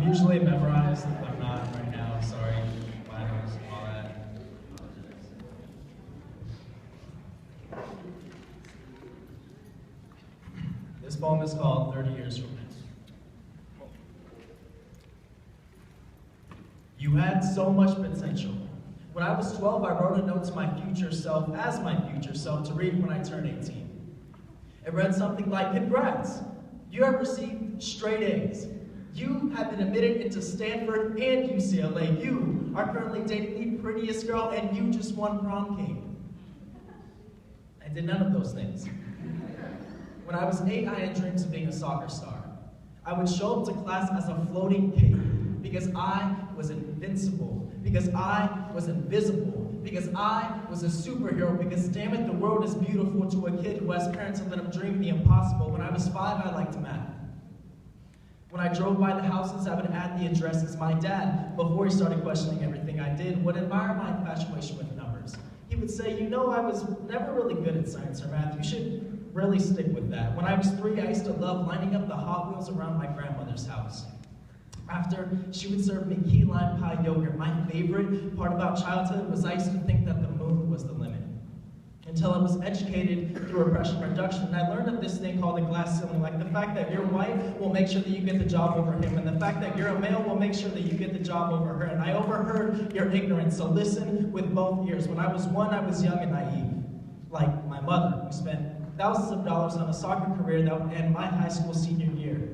I'm usually memorized, but I'm not right now. Sorry, finals, all that. This poem is called 30 Years From Now. You had so much potential. When I was 12, I wrote a note to my future self as my future self to read when I turned 18. It read something like, congrats, you have received straight A's. You have been admitted into Stanford and UCLA. You are currently dating the prettiest girl and you just won prom king. I did none of those things. When I was 8, I had dreams of being a soccer star. I would show up to class as a floating cape because I was invincible, because I was invisible, because I was a superhero, because damn it, the world is beautiful to a kid who has parents who let him dream the impossible. When I was 5, I liked math. When I drove by the houses, I would add the addresses. My dad, before he started questioning everything I did, would admire my infatuation with numbers. He would say, you know, I was never really good at science or math. You should really stick with that. When I was 3, I used to love lining up the Hot Wheels around my grandmother's house. After, she would serve me key lime pie yogurt. My favorite part about childhood was I used to think that the moon was the limit. Until I was educated through oppression reduction, and I learned of this thing called the glass ceiling, like the fact that you're white will make sure that you get the job over him, and the fact that you're a male will make sure that you get the job over her. And I overheard your ignorance, so listen with both ears. When I was 1, I was young and naive, like my mother, who spent thousands of dollars on a soccer career that would end my high school senior year.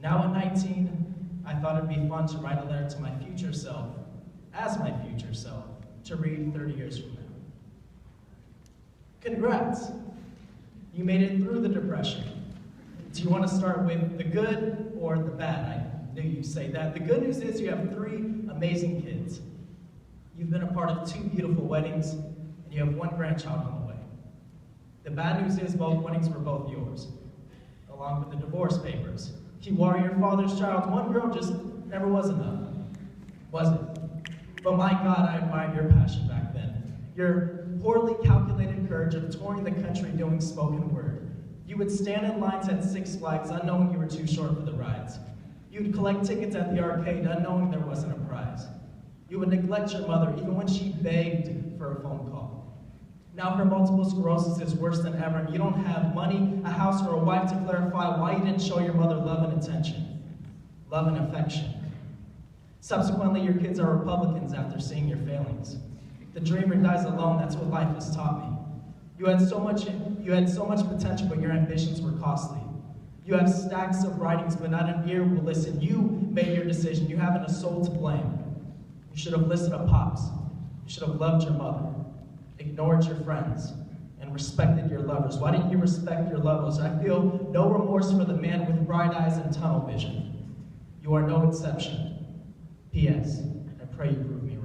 Now at 19, I thought it'd be fun to write a letter to my future self, as my future self, to read 30 years from now. Congrats, you made it through the depression. Do you want to start with the good or the bad? I knew you'd say that. The good news is you have 3 amazing kids. You've been a part of 2 beautiful weddings, and you have 1 grandchild on the way. The bad news is both weddings were both yours, along with the divorce papers. You are your father's child. 1 girl just never was enough, was it? But my God, I admired your passion back then. Your poorly calculated courage of touring the country doing spoken word. You would stand in lines at Six Flags unknowing you were too short for the rides. You would collect tickets at the arcade unknowing there wasn't a prize. You would neglect your mother even when she begged for a phone call. Now her multiple sclerosis is worse than ever, and you don't have money, a house, or a wife to clarify why you didn't show your mother love and attention, love and affection. Subsequently, your kids are Republicans after seeing your failings. The dreamer dies alone, that's what life has taught me. You had so much potential, but your ambitions were costly. You have stacks of writings, but not an ear will listen. You made your decision, you haven't a soul to blame. You should have listened to Pops. You should have loved your mother, ignored your friends, and respected your lovers. Why didn't you respect your lovers? I feel no remorse for the man with bright eyes and tunnel vision. You are no exception. P.S. I pray you prove me